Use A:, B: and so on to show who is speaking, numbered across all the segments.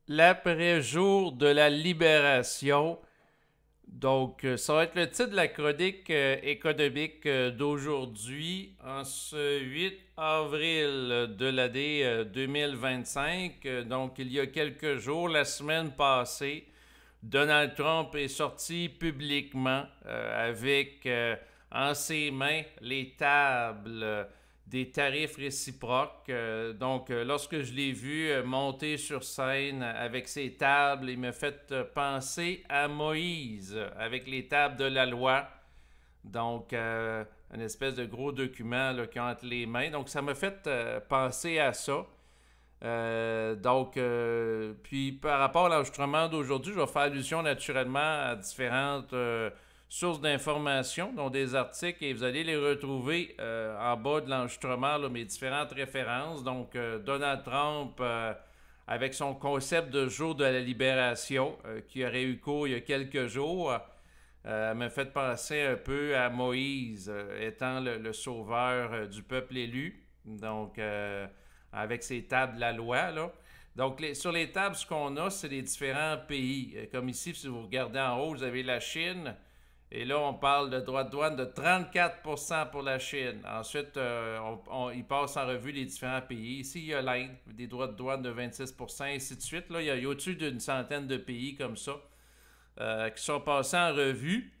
A: L'après-jour de la libération. Donc, ça va être le titre de la chronique économique d'aujourd'hui, en ce 8 avril de l'année 2025. Donc, il y a quelques jours, la semaine passée, Donald Trump est sorti publiquement avec en ses mains les tables des tarifs réciproques. Lorsque je l'ai vu monter sur scène avec ses tables, il m'a fait penser à Moïse avec les tables de la loi. Une espèce de gros document qui ont entre les mains. Donc, ça m'a fait penser à ça. Puis par rapport à l'enregistrement d'aujourd'hui, je vais faire allusion naturellement à différentes sources d'informations, dont des articles, et vous allez les retrouver en bas de l'enregistrement, là, mes différentes références. Donald Trump, avec son concept de jour de la libération, qui aurait eu cours il y a quelques jours, m'a fait penser un peu à Moïse, étant le sauveur du peuple élu. Avec ses tables de la loi, là. Sur les tables, ce qu'on a, c'est les différents pays. Comme ici, si vous regardez en haut, vous avez la Chine. Et là, on parle de droits de douane de 34% pour la Chine. Ensuite, il passe en revue les différents pays. Ici, il y a l'Inde, des droits de douane de 26%, et ainsi de suite. Là, il y a au-dessus d'une centaine de pays comme ça qui sont passés en revue.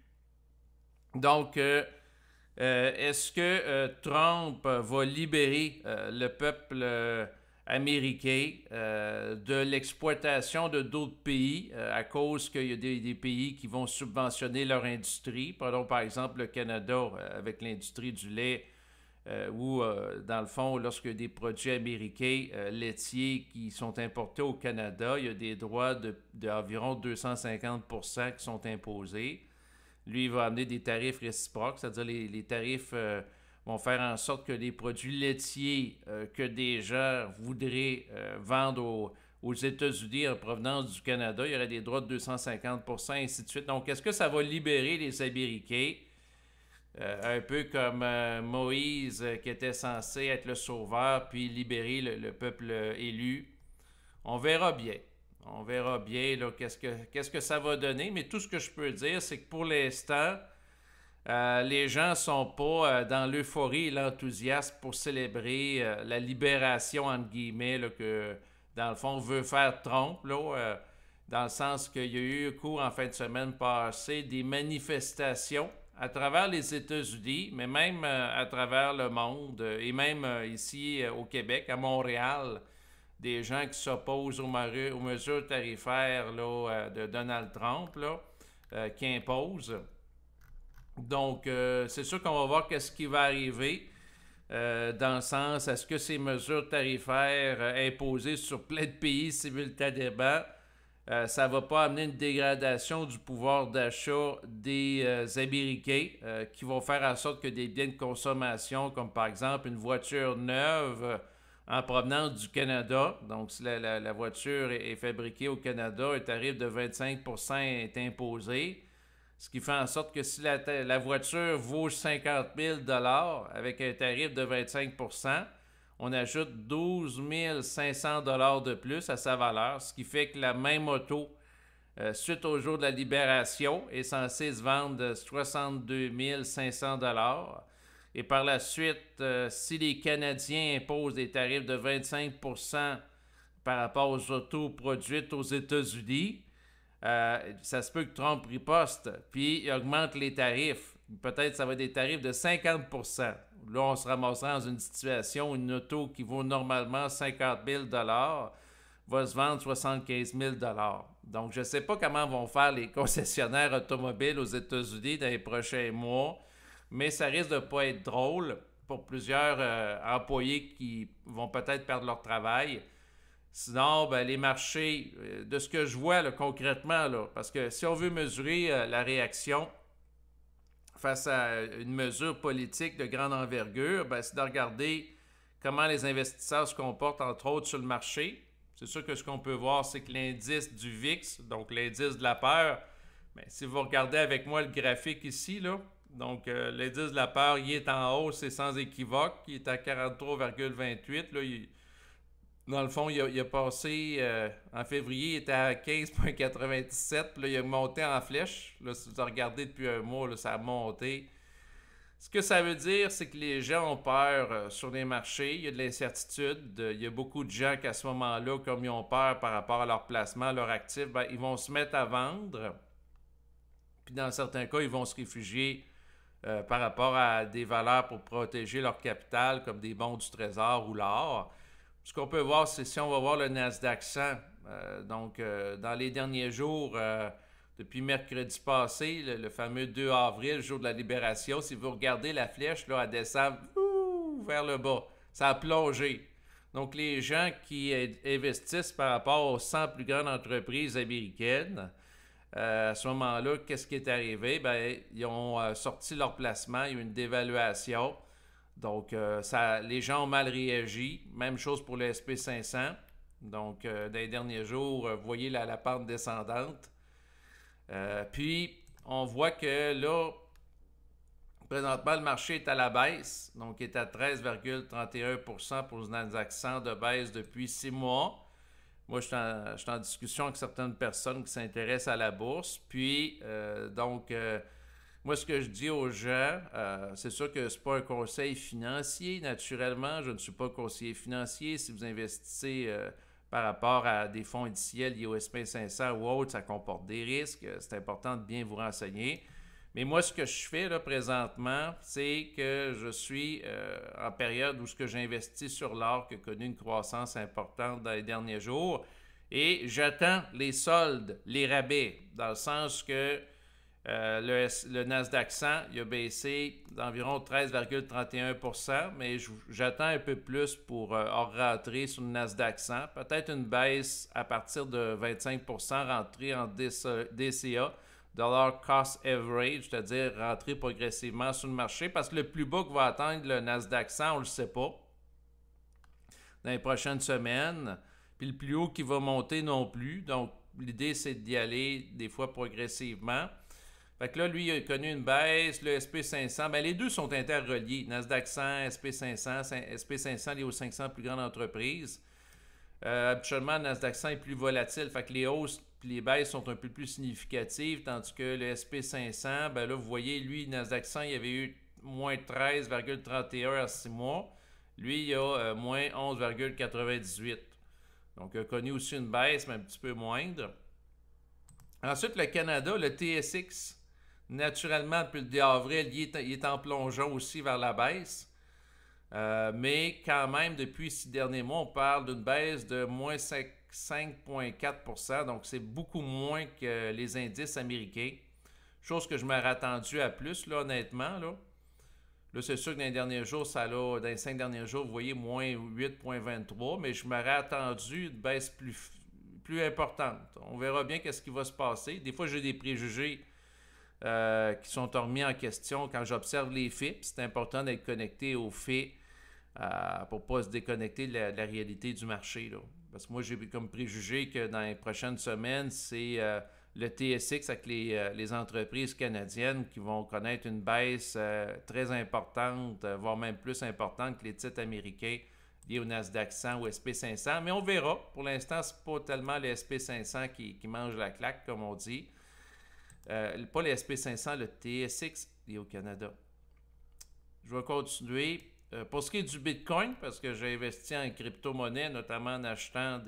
A: Est-ce que Trump va libérer le peuple américain de l'exploitation de d'autres pays à cause qu'il y a des pays qui vont subventionner leur industrie? Prenons par exemple le Canada avec l'industrie du lait où, dans le fond, lorsque des produits américains laitiers qui sont importés au Canada, il y a des droits d'environ 250% qui sont imposés. Lui, il va amener des tarifs réciproques, c'est-à-dire les tarifs vont faire en sorte que les produits laitiers que des gens voudraient vendre aux États-Unis en provenance du Canada, il y aurait des droits de 250%, ainsi de suite. Donc, est-ce que ça va libérer les Américains? Un peu comme Moïse, qui était censé être le sauveur, puis libérer le peuple élu. On verra bien. On verra bien qu'est-ce que ça va donner, mais tout ce que je peux dire, c'est que pour l'instant, les gens ne sont pas dans l'euphorie et l'enthousiasme pour célébrer la libération, entre guillemets, là, que, dans le fond, veut faire Trump, dans le sens qu'il y a eu cours en fin de semaine passée des manifestations à travers les États-Unis, mais même à travers le monde, et même ici au Québec, à Montréal, des gens qui s'opposent aux mesures tarifaires de Donald Trump, qui imposent. C'est sûr qu'on va voir qu'est-ce qui va arriver, dans le sens, est-ce que ces mesures tarifaires imposées sur plein de pays simultanément, ça ne va pas amener une dégradation du pouvoir d'achat des Américains qui vont faire en sorte que des biens de consommation, comme par exemple une voiture neuve en provenance du Canada, donc si la voiture est fabriquée au Canada, un tarif de 25% est imposé, ce qui fait en sorte que si la voiture vaut 50 000 avec un tarif de 25%, on ajoute 12 500 de plus à sa valeur, ce qui fait que la même auto, suite au jour de la libération, est censée se vendre 62 500 et par la suite, si les Canadiens imposent des tarifs de 25% par rapport aux autos produites aux États-Unis, ça se peut que Trump riposte, puis il augmente les tarifs. Peut-être ça va être des tarifs de 50%. Là, on se ramassera dans une situation où une auto qui vaut normalement 50 000 va se vendre 75 000 Donc, je ne sais pas comment vont faire les concessionnaires automobiles aux États-Unis dans les prochains mois, mais ça risque de ne pas être drôle pour plusieurs employés qui vont peut-être perdre leur travail. Sinon, ben, les marchés, de ce que je vois là, concrètement, là, parce que si on veut mesurer la réaction face à une mesure politique de grande envergure, ben, c'est de regarder comment les investisseurs se comportent, entre autres, sur le marché. C'est sûr que ce qu'on peut voir, c'est que l'indice du VIX, donc l'indice de la peur, ben, si vous regardez avec moi le graphique ici, là, l'indice de la peur, il est en hausse, c'est sans équivoque, il est à 43,28. Là, Dans le fond, il a passé, en février, il était à 15,97, puis là, il a monté en flèche. Là, si vous regardez depuis un mois, là, ça a monté. Ce que ça veut dire, c'est que les gens ont peur sur les marchés. Il y a de l'incertitude. Il y a beaucoup de gens qui, à ce moment-là, comme ils ont peur par rapport à leur placement, à leur actif, ben, ils vont se mettre à vendre. Puis dans certains cas, ils vont se réfugier par rapport à des valeurs pour protéger leur capital, comme des bons du trésor ou l'or. Ce qu'on peut voir, c'est si on va voir le Nasdaq 100. Dans les derniers jours, depuis mercredi passé, le fameux 2 avril, jour de la libération, si vous regardez la flèche, là, elle descend vers le bas. Ça a plongé. Donc, les gens qui investissent par rapport aux 100 plus grandes entreprises américaines, à ce moment-là, qu'est-ce qui est arrivé? Ben, ils ont sorti leur placement, il y a eu une dévaluation. Donc, les gens ont mal réagi. Même chose pour le SP500. Donc, dans les derniers jours, vous voyez la pente descendante. Puis, on voit que là, présentement, le marché est à la baisse. Donc, il est à 13,31% pour le Nasdaq 100 de baisse depuis 6 mois. Moi, je suis en discussion avec certaines personnes qui s'intéressent à la bourse. Puis, moi, ce que je dis aux gens, c'est sûr que ce n'est pas un conseil financier, naturellement. Je ne suis pas conseiller financier. Si vous investissez par rapport à des fonds indiciels liés au SP500 ou autres, ça comporte des risques. C'est important de bien vous renseigner. Mais moi, ce que je fais là présentement, c'est que je suis en période où ce que j'investis sur l'or qui a connu une croissance importante dans les derniers jours. Et j'attends les soldes, les rabais, dans le sens que le Nasdaq 100 il a baissé d'environ 13,31%, mais j'attends un peu plus pour rentrer sur le Nasdaq 100. Peut-être une baisse à partir de 25%, rentrer en DCA, Dollar Cost Average, c'est-à-dire rentrer progressivement sur le marché, parce que le plus bas que va atteindre le Nasdaq 100, on ne le sait pas, dans les prochaines semaines. Puis le plus haut qui va monter non plus. Donc, l'idée, c'est d'y aller des fois progressivement. Fait que là, lui, il a connu une baisse. Le SP500, ben les deux sont interreliés. Nasdaq 100, SP500, SP500 lié aux 500 plus grandes entreprises. Habituellement, le Nasdaq 100 est plus volatile. Fait que les hausses et les baisses sont un peu plus significatives, tandis que le SP500, ben là, vous voyez, lui, le Nasdaq 100, il y avait eu moins 13,31 à 6 mois. Lui, il a moins 11,98. Donc, il a connu aussi une baisse, mais un petit peu moindre. Ensuite, le Canada, le TSX, naturellement, depuis le 2 avril, il est en plongeon aussi vers la baisse. Mais quand même, depuis 6 derniers mois, on parle d'une baisse de moins 5,4%. Donc, c'est beaucoup moins que les indices américains. Chose que je m'aurais attendu à plus, là, honnêtement. Là, c'est sûr que dans les derniers jours, dans les 5 derniers jours, vous voyez moins 8,23, mais je m'aurais attendu une baisse plus importante. On verra bien qu'est-ce qui va se passer. Des fois, j'ai des préjugés qui sont remis en question quand j'observe les faits. C'est important d'être connecté aux faits pour ne pas se déconnecter de la réalité du marché. Là. Parce que moi, j'ai comme préjugé que dans les prochaines semaines, c'est le TSX avec les entreprises canadiennes qui vont connaître une baisse très importante, voire même plus importante que les titres américains liés au Nasdaq 100 ou SP500. Mais on verra. Pour l'instant, ce n'est pas tellement le SP500 qui mange la claque, comme on dit. Pas le SP500, le TSX lié au Canada. Je vais continuer. Pour ce qui est du Bitcoin, parce que j'ai investi en crypto-monnaie, notamment en achetant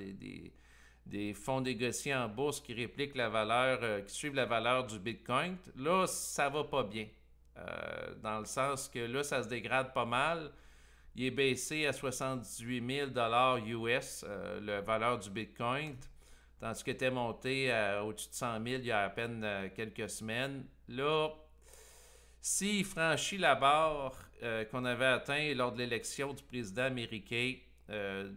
A: des fonds négociés en bourse qui répliquent la valeur, qui suivent la valeur du Bitcoin, là, ça va pas bien. Dans le sens que là, ça se dégrade pas mal. Il est baissé à 78 000 US, la valeur du Bitcoin, tandis qu'il était monté au-dessus de 100 000 il y a à peine quelques semaines. Là, s'il franchit la barre qu'on avait atteinte lors de l'élection du président américain,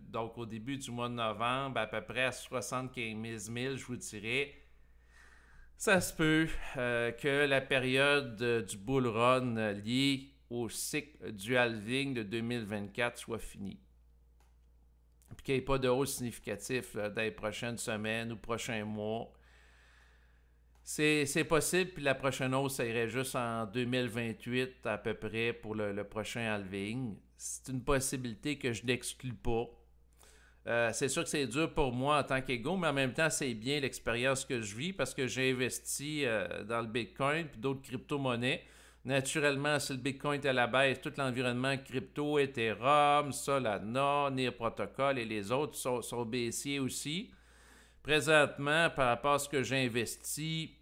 A: donc au début du mois de novembre, à peu près à 75 000, je vous dirais, ça se peut que la période du bull run liée au cycle du halving de 2024 soit finie. Puis qu'il n'y ait pas de hausse significative dans les prochaines semaines ou prochains mois. C'est possible, puis la prochaine hausse, ça irait juste en 2028 à peu près pour le prochain halving. C'est une possibilité que je n'exclus pas. C'est sûr que c'est dur pour moi en tant qu'ego, mais en même temps, c'est bien l'expérience que je vis parce que j'ai investi dans le Bitcoin et d'autres crypto-monnaies. Naturellement, si le Bitcoin est à la baisse, tout l'environnement crypto, Ethereum, Solana, Near Protocol et les autres sont baissiers aussi. Présentement, par rapport à ce que j'ai investi,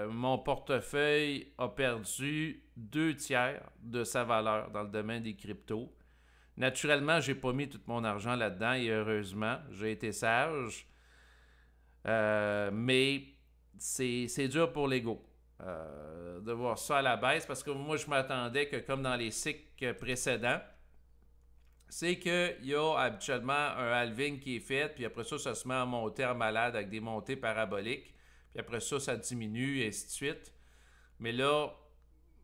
A: mon portefeuille a perdu 2 tiers de sa valeur dans le domaine des cryptos. Naturellement, j'ai pas mis tout mon argent là-dedans et heureusement, j'ai été sage. Mais c'est dur pour l'ego de voir ça à la baisse parce que moi, je m'attendais que comme dans les cycles précédents, c'est qu'il y a habituellement un halving qui est fait, puis après ça, ça se met à monter en malade avec des montées paraboliques. Puis après ça, ça diminue et ainsi de suite. Mais là,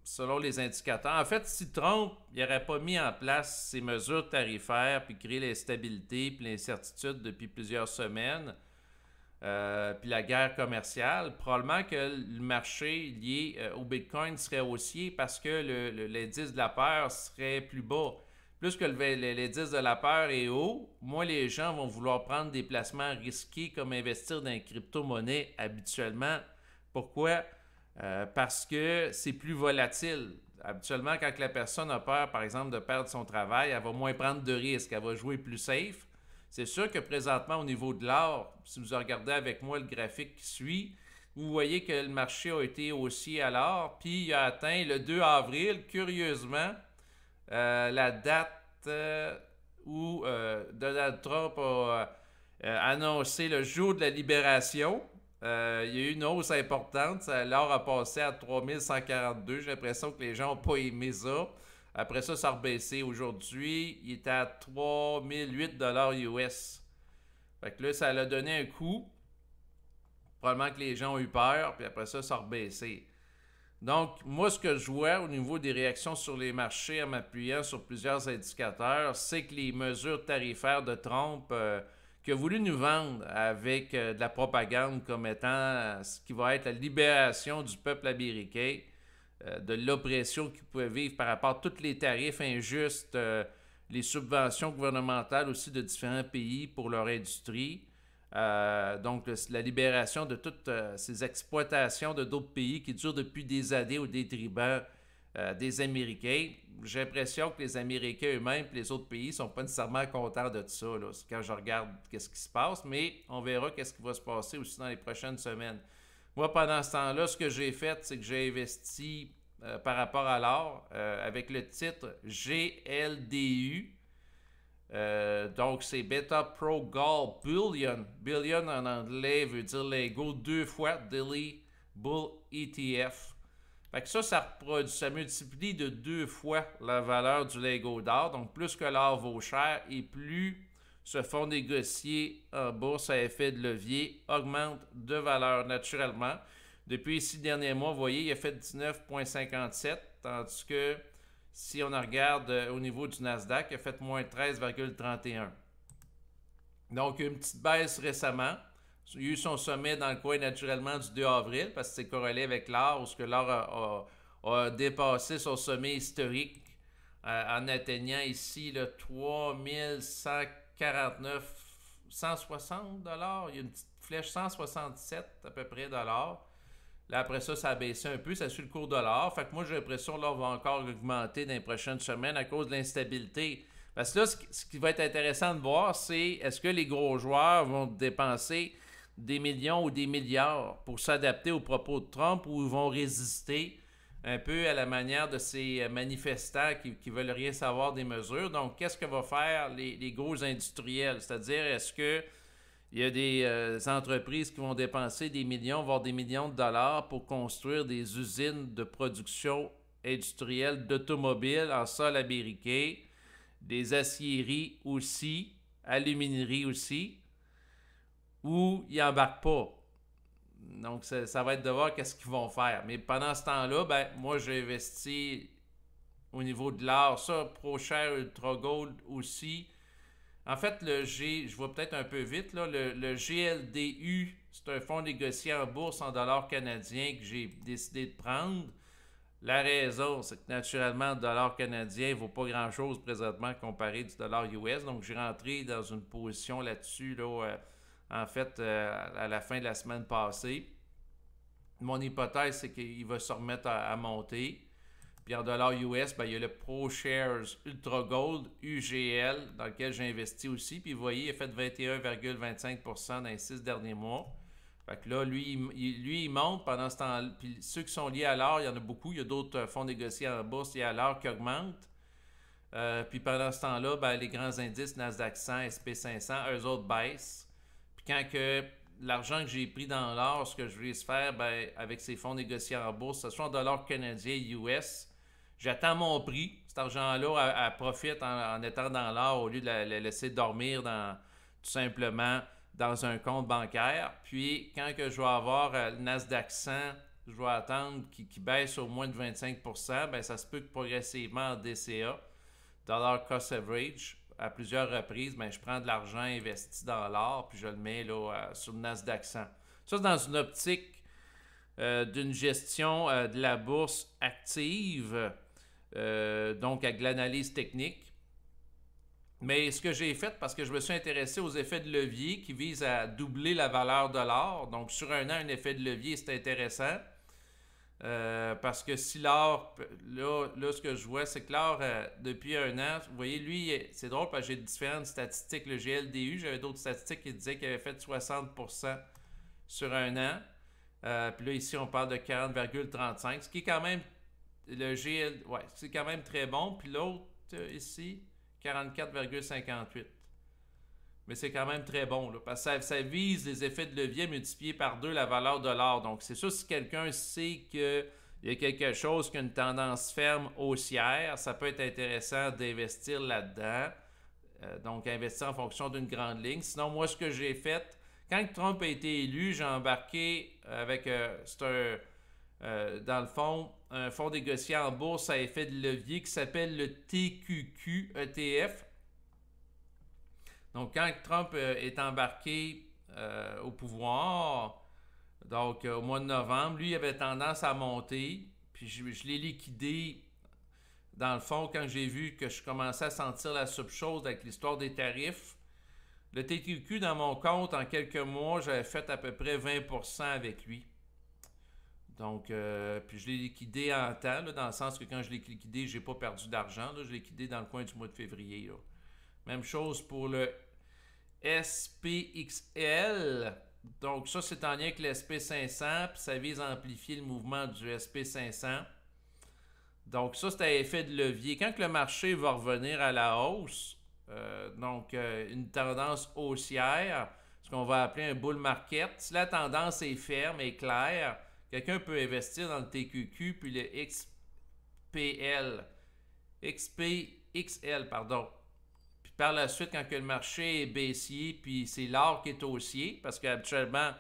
A: selon les indicateurs, en fait, si Trump n'aurait pas mis en place ces mesures tarifaires, puis créé l'instabilité, puis l'incertitude depuis plusieurs semaines, puis la guerre commerciale, probablement que le marché lié au Bitcoin serait haussier parce que l'indice de la peur serait plus bas. Plus que l'indice de la peur est haut, moins les gens vont vouloir prendre des placements risqués comme investir dans les crypto-monnaies habituellement. Pourquoi? Parce que c'est plus volatile. Habituellement, quand la personne a peur, par exemple, de perdre son travail, elle va moins prendre de risques, elle va jouer plus safe. C'est sûr que présentement, au niveau de l'or, si vous regardez avec moi le graphique qui suit, vous voyez que le marché a été haussier à l'or, puis il a atteint le 2 avril, curieusement, la date où Donald Trump a annoncé le jour de la libération. Il y a eu une hausse importante. L'or a passé à 3142. J'ai l'impression que les gens n'ont pas aimé ça. Après ça, ça a rebaissé. Aujourd'hui, il est à 3008 US. Fait que là, ça l'a donné un coup. Probablement que les gens ont eu peur, puis après ça, ça a rebaissé. Donc, moi, ce que je vois au niveau des réactions sur les marchés en m'appuyant sur plusieurs indicateurs, c'est que les mesures tarifaires de Trump qui a voulu nous vendre avec de la propagande comme étant ce qui va être la libération du peuple américain, de l'oppression qu'il pouvait vivre par rapport à tous les tarifs injustes, les subventions gouvernementales aussi de différents pays pour leur industrie. Donc, la libération de toutes ces exploitations de d'autres pays qui durent depuis des années au détriment des Américains. J'ai l'impression que les Américains eux-mêmes et les autres pays ne sont pas nécessairement contents de ça là, quand je regarde ce qui se passe, mais on verra qu'est-ce qui va se passer aussi dans les prochaines semaines. Moi, pendant ce temps-là, ce que j'ai fait, c'est que j'ai investi par rapport à l'or avec le titre GLDU. Donc, c'est Beta Pro Gold Bullion. Bullion en anglais veut dire Lego 2 fois Daily Bull ETF. Fait que ça multiplie de 2 fois la valeur du Lego d'or. Donc, plus que l'or vaut cher et plus ce fonds négocié en bourse à effet de levier augmente de valeur naturellement. Depuis les 6 derniers mois, vous voyez, il a fait 19,57, tandis que si on regarde au niveau du Nasdaq, il a fait moins 13,31. Donc, une petite baisse récemment. Il y a eu son sommet dans le coin naturellement du 2 avril parce que c'est corrélé avec l'or, où l'or a dépassé son sommet historique en atteignant ici le 3149,160 $. Il y a une petite flèche 167 à peu près dollars. Là, après ça, ça a baissé un peu, ça suit le cours de l'or. Fait que moi, j'ai l'impression que l'or va encore augmenter dans les prochaines semaines à cause de l'instabilité. Parce que là, ce qui va être intéressant de voir, c'est est-ce que les gros joueurs vont dépenser des millions ou des milliards pour s'adapter aux propos de Trump ou ils vont résister un peu à la manière de ces manifestants qui veulent rien savoir des mesures. Donc, qu'est-ce que vont faire les gros industriels? C'est-à-dire, est-ce que il y a des entreprises qui vont dépenser des millions, voire des millions de dollars pour construire des usines de production industrielle d'automobiles en sol américain, des aciéries aussi, alumineries aussi, ou ils n'embarquent pas. Donc, ça va être de voir qu'est-ce qu'ils vont faire. Mais pendant ce temps-là, ben, moi, j'ai investi au niveau de l'or, ça, ProShare Ultra Gold aussi. En fait, je vais peut-être un peu vite, là, le GLDU, c'est un fonds négocié en bourse en dollars canadiens que j'ai décidé de prendre. La raison, c'est que naturellement, le dollar canadien ne vaut pas grand-chose présentement comparé du dollar US. Donc, j'ai rentré dans une position là-dessus, là, en fait, à la fin de la semaine passée. Mon hypothèse, c'est qu'il va se remettre à monter. Puis en dollars US, ben, il y a le ProShares Ultra Gold, UGL, dans lequel j'ai investi aussi. Puis vous voyez, il a fait 21,25% dans les 6 derniers mois. Fait que là, lui, il monte pendant ce temps-là. Puis ceux qui sont liés à l'or, il y en a beaucoup. Il y a d'autres fonds négociés en bourse liés à l'or qui augmentent. Puis pendant ce temps-là, ben, les grands indices Nasdaq 100, SP500, eux autres baissent. Puis quand que l'argent que j'ai pris dans l'or, ce que je vais faire ben, avec ces fonds négociés en bourse, ce soit en dollars canadiens, US, j'attends mon prix. Cet argent-là, elle profite en étant dans l'or au lieu de la laisser dormir tout simplement dans un compte bancaire. Puis, quand que je vais avoir le Nasdaq 100, je vais attendre qu'il baisse au moins de 25%, ben, ça se peut que progressivement en DCA, Dollar Cost Average, à plusieurs reprises, ben, je prends de l'argent investi dans l'or, puis je le mets là, sur le Nasdaq 100. Ça, c'est dans une optique d'une gestion de la bourse active, donc avec l'analyse technique. Mais ce que j'ai fait, parce que je me suis intéressé aux effets de levier qui visent à doubler la valeur de l'or. Donc, sur un an, un effet de levier, c'est intéressant. Parce que si l'or, là, ce que je vois, c'est que l'or, depuis un an, vous voyez, lui, c'est drôle parce que j'ai différentes statistiques. Le GLDU, j'avais d'autres statistiques qui disaient qu'il avait fait 60% sur un an. Puis là, ici, on parle de 40,35, ce qui est quand même, ouais, c'est quand même très bon. Puis l'autre, ici, 44,58. Mais c'est quand même très bon, là, parce que ça vise les effets de levier multipliés par 2 la valeur de l'or. Donc, c'est sûr, si quelqu'un sait qu'il y a quelque chose qui a une tendance ferme haussière, ça peut être intéressant d'investir là-dedans. Donc, investir en fonction d'une grande ligne. Sinon, moi, ce que j'ai fait, quand Trump a été élu, j'ai embarqué avec, dans le fond, un fonds négocié en bourse à effet de levier qui s'appelle le TQQ ETF. Donc, quand Trump est embarqué au pouvoir, donc au mois de novembre, lui, il avait tendance à monter. Puis je l'ai liquidé, dans le fond, quand j'ai vu que je commençais à sentir la subchose avec l'histoire des tarifs. Le TQQ, dans mon compte, en quelques mois, j'avais fait à peu près 20% avec lui. Donc, puis je l'ai liquidé en temps, là, dans le sens que quand je l'ai liquidé, je n'ai pas perdu d'argent. Je l'ai liquidé dans le coin du mois de février. Là. Même chose pour le SPXL. Donc, ça, c'est en lien avec le SP500, puis ça vise à amplifier le mouvement du SP500. Donc, ça, c'est à effet de levier. Quand le marché va revenir à la hausse, une tendance haussière, ce qu'on va appeler un bull market, si la tendance est ferme et claire, quelqu'un peut investir dans le TQQ puis le XPXL, pardon. Puis par la suite, quand que le marché est baissier, puis c'est l'or qui est haussier, parce qu'habituellement,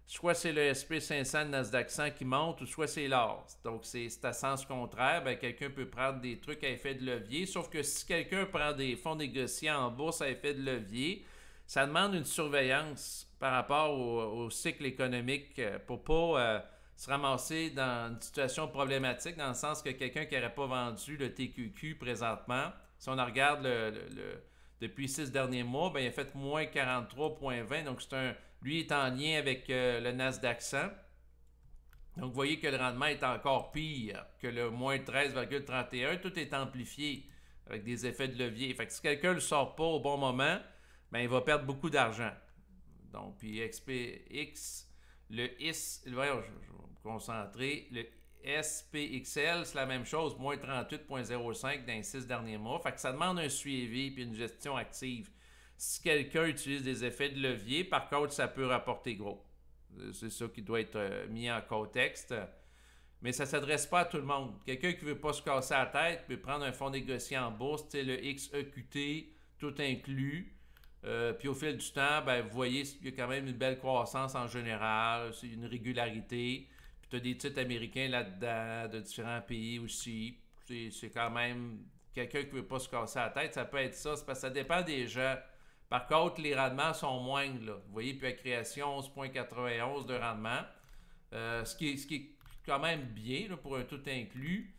A: soit c'est le SP500 Nasdaq 100 qui monte, ou soit c'est l'or. Donc, c'est à sens contraire. Ben, quelqu'un peut prendre des trucs à effet de levier. Sauf que si quelqu'un prend des fonds négociés en bourse à effet de levier, ça demande une surveillance par rapport au cycle économique pour pas se ramasser dans une situation problématique, dans le sens que quelqu'un qui n'aurait pas vendu le TQQ présentement, si on regarde depuis 6 derniers mois, ben, il a fait moins 43,20. Donc, lui est en lien avec le Nasdaq 100. Donc, vous voyez que le rendement est encore pire que le moins 13,31. Tout est amplifié avec des effets de levier. Fait que si quelqu'un ne le sort pas au bon moment, ben, il va perdre beaucoup d'argent. Donc, puis XPX, le IS, voyons, je vais me concentrer. Le SPXL, c'est la même chose, moins 38,05 dans les 6 derniers mois. Fait que ça demande un suivi et une gestion active. Si quelqu'un utilise des effets de levier, par contre, ça peut rapporter gros. C'est ça qui doit être mis en contexte. Mais ça ne s'adresse pas à tout le monde. Quelqu'un qui ne veut pas se casser la tête peut prendre un fonds négocié en bourse, le XEQT, tout inclus. Puis au fil du temps, ben, vous voyez qu'il y a quand même une belle croissance en général, c'est une régularité. Puis tu as des titres américains là-dedans, de différents pays aussi. C'est quand même quelqu'un qui ne veut pas se casser la tête, ça peut être ça. C'est parce que ça dépend des gens. Par contre, les rendements sont moindres. Là. Vous voyez, puis la création, 11,91 de rendement. Ce qui est quand même bien là, pour un tout inclus.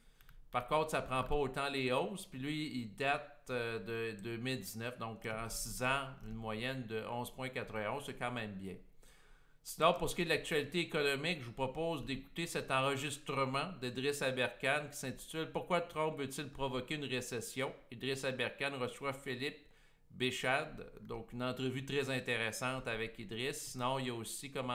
A: Par contre, ça ne prend pas autant les hausses. Puis lui, il date de 2019. Donc, en 6 ans, une moyenne de 11,91. C'est quand même bien. Sinon, pour ce qui est de l'actualité économique, je vous propose d'écouter cet enregistrement d'Idriss Aberkane qui s'intitule Pourquoi Trump veut-il provoquer une récession? Idriss Aberkane reçoit Philippe Béchade, donc une entrevue très intéressante avec Idriss. Sinon, il y a aussi comme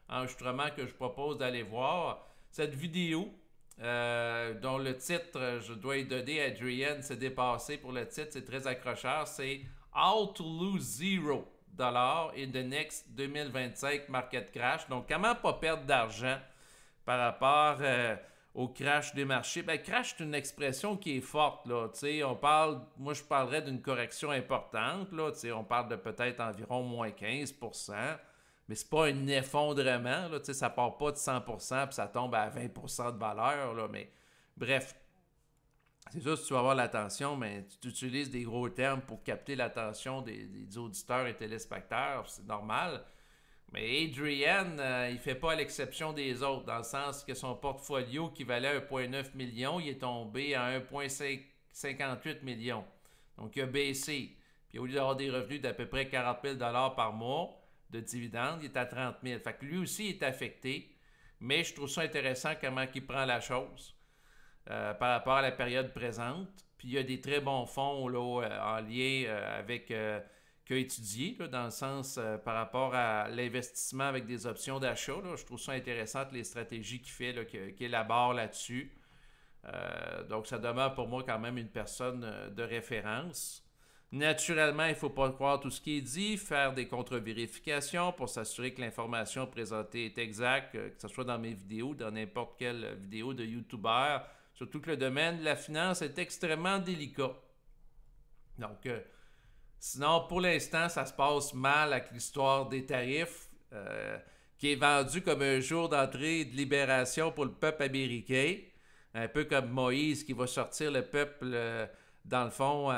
A: enregistrement que je propose d'aller voir cette vidéo dont le titre, je dois y donner, Adrienne s'est dépassé pour le titre, c'est très accrocheur, c'est How to Lose Zero dollars in the next 2025 market crash. Donc, comment pas perdre d'argent par rapport au crash des marchés? Ben, crash, c'est une expression qui est forte, là. Moi, je parlerais d'une correction importante, là. On parle de peut-être environ moins 15%, mais c'est pas un effondrement, là. Ça part pas de 100% puis ça tombe à 20% de valeur, là. Mais bref, c'est sûr, si tu vas avoir l'attention, mais tu utilises des gros termes pour capter l'attention des auditeurs et téléspectateurs, c'est normal. Mais Adrian, il ne fait pas l'exception des autres, dans le sens que son portfolio qui valait 1,9 million, il est tombé à 1,58 million. Donc, il a baissé. Puis, au lieu d'avoir des revenus d'à peu près 40 000 par mois de dividendes, il est à 30 000. Fait que lui aussi est affecté. Mais je trouve ça intéressant comment il prend la chose. Par rapport à la période présente. Puis il y a des très bons fonds là, en lien avec qu'il a étudié, là, dans le sens par rapport à l'investissement avec des options d'achat. Je trouve ça intéressant les stratégies qu'il fait, qu'il élabore là-dessus. Donc ça demeure pour moi quand même une personne de référence. Naturellement, il ne faut pas croire tout ce qui est dit, faire des contre-vérifications pour s'assurer que l'information présentée est exacte, que ce soit dans mes vidéos, dans n'importe quelle vidéo de YouTuber. Surtout que le domaine de la finance est extrêmement délicat. Donc, sinon, pour l'instant, ça se passe mal avec l'histoire des tarifs, qui est vendu comme un jour d'entrée de libération pour le peuple américain. Un peu comme Moïse qui va sortir le peuple, dans le fond,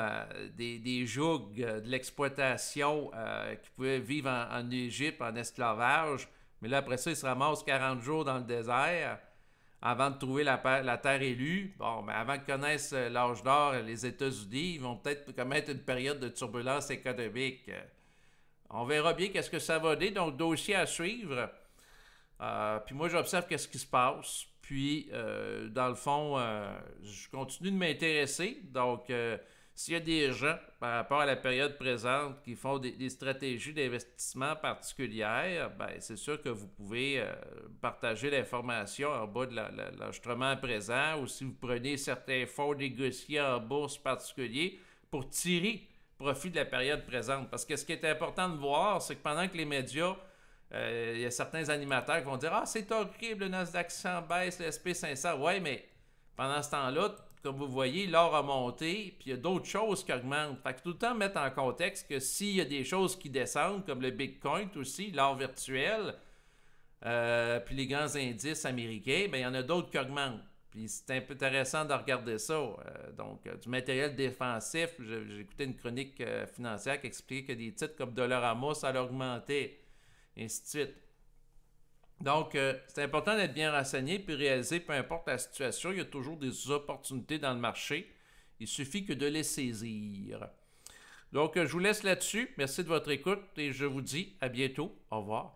A: des jougs de l'exploitation qui pouvaient vivre en Égypte, en esclavage. Mais là, après ça, ils se ramassent 40 jours dans le désert avant de trouver la terre élue. Bon, mais avant de connaître l'âge d'or, les États-Unis, ils vont peut-être commettre une période de turbulence économique. On verra bien qu'est-ce que ça va donner. Donc, dossier à suivre. Puis moi, j'observe qu'est-ce qui se passe. Puis, dans le fond, je continue de m'intéresser. Donc, s'il y a des gens, par rapport à la période présente, qui font des stratégies d'investissement particulières, ben, c'est sûr que vous pouvez partager l'information en bas de l'enregistrement présent, ou si vous prenez certains fonds négociés en bourse particulier pour tirer profit de la période présente. Parce que ce qui est important de voir, c'est que pendant que les médias, il y a certains animateurs qui vont dire « Ah, c'est horrible, le Nasdaq 100 baisse, le SP500. » Ouais, mais pendant ce temps-là, comme vous voyez, l'or a monté, puis il y a d'autres choses qui augmentent. Fait que tout le temps mettre en contexte que s'il y a des choses qui descendent, comme le Bitcoin aussi, l'or virtuel, puis les grands indices américains, bien, il y en a d'autres qui augmentent. Puis c'est un peu intéressant de regarder ça. Donc, du matériel défensif, j'ai écouté une chronique financière qui expliquait que des titres comme Dollarama, ça allait augmenter, et ainsi de suite. Donc, c'est important d'être bien renseigné puis réaliser, peu importe la situation, il y a toujours des opportunités dans le marché. Il suffit que de les saisir. Donc, je vous laisse là-dessus. Merci de votre écoute et je vous dis à bientôt. Au revoir.